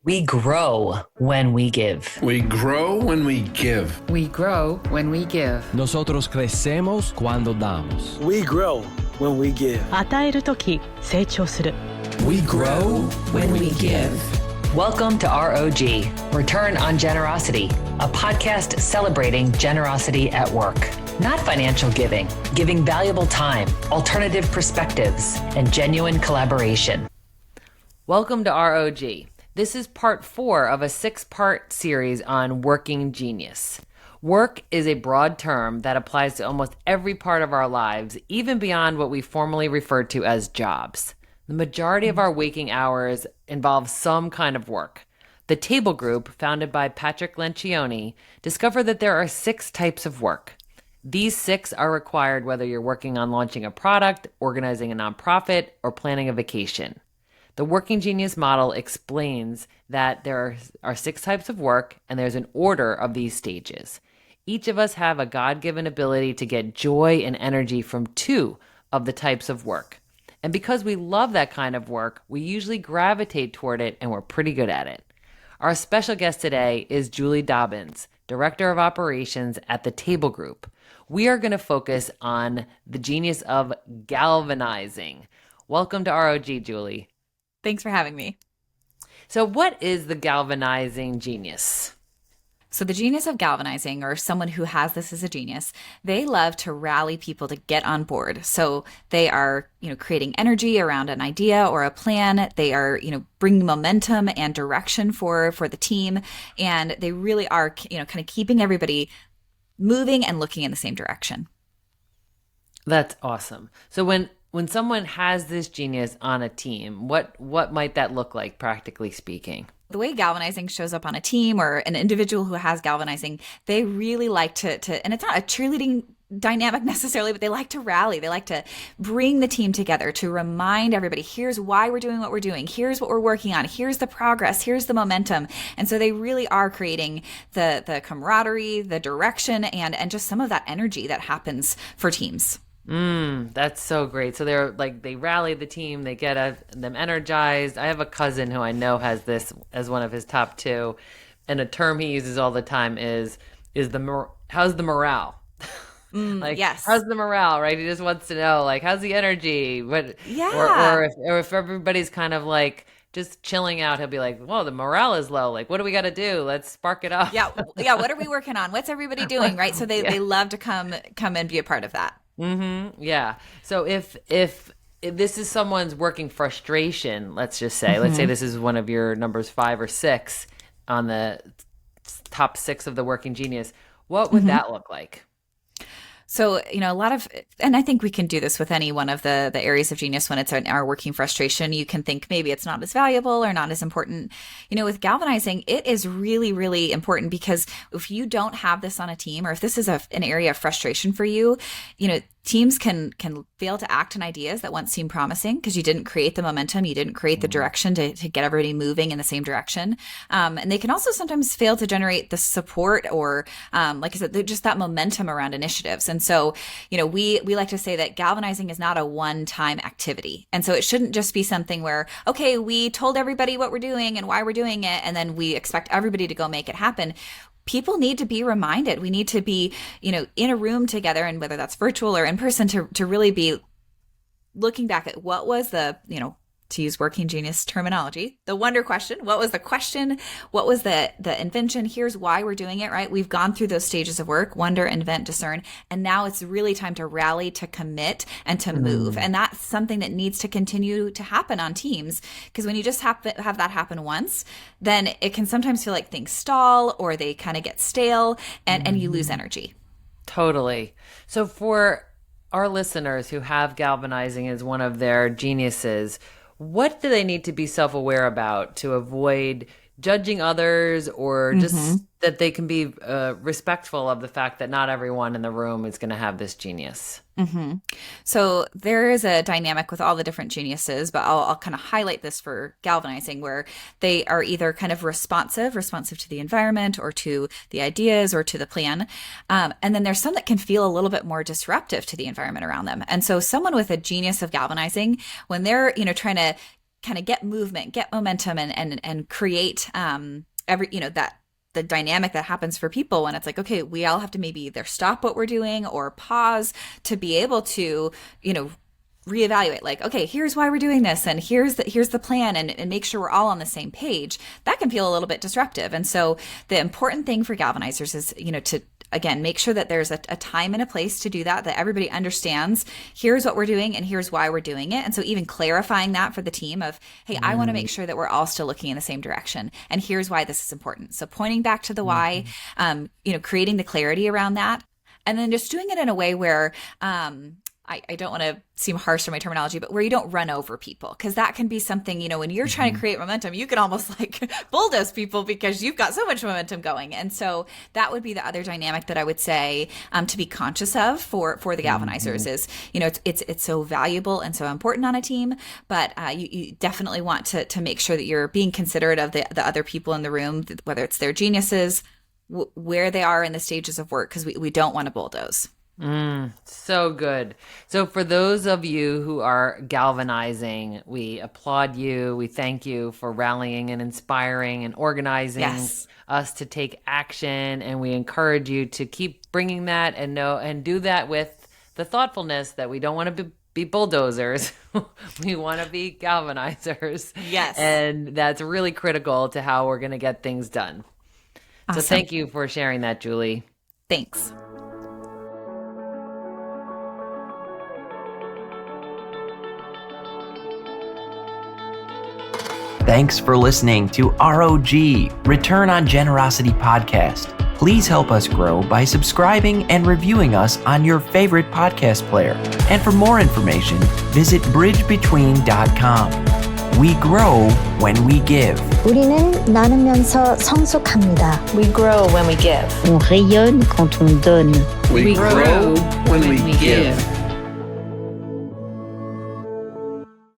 We grow when we give. We grow when we give. We grow when we give. Nosotros crecemos cuando damos. We grow when we give. 与えるとき成長する。 We grow when we give. Welcome to R.O.G, Return on Generosity, a podcast celebrating generosity at work. Not financial giving, giving valuable time, alternative perspectives, and genuine collaboration. Welcome to R.O.G. This is part 4 of a 6-part series on working genius. Work is a broad term that applies to almost every part of our lives, even beyond what we formerly referred to as jobs. The majority of our waking hours involve some kind of work. The Table Group, founded by Patrick Lencioni, discovered that there are 6 types of work. These 6 are required whether you're working on launching a product, organizing a nonprofit, or planning a vacation. The Working Genius model explains that there are 6 types of work, and there's an order of these stages. Each of us have a God-given ability to get joy and energy from 2 of the types of work. And because we love that kind of work, we usually gravitate toward it, and we're pretty good at it. Our special guest today is Julie Dobbins, Director of Operations at the Table Group. We are going to focus on the genius of galvanizing. Welcome to ROG, Julie. Thanks for having me. So what is the galvanizing genius? So the genius of galvanizing, or someone who has this as a genius, they love to rally people to get on board. So they are, creating energy around an idea or a plan. They are, bringing momentum and direction for the team. And they really are, kind of keeping everybody moving and looking in the same direction. That's awesome. So when someone has this genius on a team, what might that look like, practically speaking? The way galvanizing shows up on a team or an individual who has galvanizing, they really like to and it's not a cheerleading dynamic necessarily, but they like to rally. They like to bring the team together to remind everybody, here's why we're doing what we're doing. Here's what we're working on. Here's the progress. Here's the momentum. And so they really are creating the camaraderie, the direction, and just some of that energy that happens for teams. That's so great. So they rally the team, they get them energized. I have a cousin who I know has this as one of his top 2, and a term he uses all the time is how's the morale? Yes. How's the morale, right? He just wants to know, how's the energy? Yeah. Or if everybody's kind of just chilling out, he'll be like, well, the morale is low. What do we got to do? Let's spark it up. Yeah. What are we working on? What's everybody doing? Right. So they love to come and be a part of that. Yeah. So if this is someone's working frustration, let's just say, let's say this is one of your numbers 5 or 6 on the top 6 of the working genius, what would that look like? So, a lot of, and I think we can do this with any one of the areas of genius when it's our working frustration. You can think maybe it's not as valuable or not as important. With galvanizing, it is really, really important because if you don't have this on a team, or if this is an area of frustration for you, teams can fail to act on ideas that once seemed promising because you didn't create the momentum, you didn't create the direction to get everybody moving in the same direction. And they can also sometimes fail to generate the support or, like I said, just that momentum around initiatives. And so, we like to say that galvanizing is not a one-time activity. And so it shouldn't just be something where, okay, we told everybody what we're doing and why we're doing it, and then we expect everybody to go make it happen. People need to be reminded. We need to be, in a room together, and whether that's virtual or in person, to really be looking back at what was the, to use working genius terminology, the wonder question. What was the question? What was the invention? Here's why we're doing it, right? We've gone through those stages of work: wonder, invent, discern. And now it's really time to rally, to commit, and to move. And that's something that needs to continue to happen on teams. Because when you just have that happen once, then it can sometimes feel like things stall or they kind of get stale and you lose energy. Totally. So for our listeners who have galvanizing as one of their geniuses, what do they need to be self-aware about to avoid judging others, or just that they can be respectful of the fact that not everyone in the room is going to have this genius? So there is a dynamic with all the different geniuses, but I'll kind of highlight this for galvanizing, where they are either kind of responsive to the environment or to the ideas or to the plan. And then there's some that can feel a little bit more disruptive to the environment around them. And so someone with a genius of galvanizing, when they're, trying to kind of get movement, get momentum, and create that the dynamic that happens for people when it's like, okay, we all have to maybe either stop what we're doing or pause to be able to, reevaluate, like, okay, here's why we're doing this, and here's the plan, and make sure we're all on the same page. That can feel a little bit disruptive. And so the important thing for galvanizers is, to again make sure that there's a time and a place to do that everybody understands, here's what we're doing and here's why we're doing it. And so even clarifying that for the team of, hey, I want to make sure that we're all still looking in the same direction, and here's why this is important. So pointing back to the why, creating the clarity around that, and then just doing it in a way where I don't want to seem harsh in my terminology, but where you don't run over people, because that can be something, when you're trying to create momentum, you can almost like bulldoze people because you've got so much momentum going. And so that would be the other dynamic that I would say to be conscious of for the galvanizers is, it's so valuable and so important on a team, but you definitely want to make sure that you're being considerate of the other people in the room, whether it's their geniuses, where they are in the stages of work, because we don't want to bulldoze. So good. So for those of you who are galvanizing, we applaud you. We thank you for rallying and inspiring and organizing us to take action. And we encourage you to keep bringing that and do that with the thoughtfulness that we don't want to be bulldozers. We want to be galvanizers. Yes. And that's really critical to how we're going to get things done. Awesome. So thank you for sharing that, Julie. Thanks. Thanks for listening to R.O.G. Return on Generosity podcast. Please help us grow by subscribing and reviewing us on your favorite podcast player. And for more information, visit bridgebetween.com. We grow when we give. 우리는 나누면서 성숙합니다. We grow when we give. On rayonne quand on donne. We grow when we give.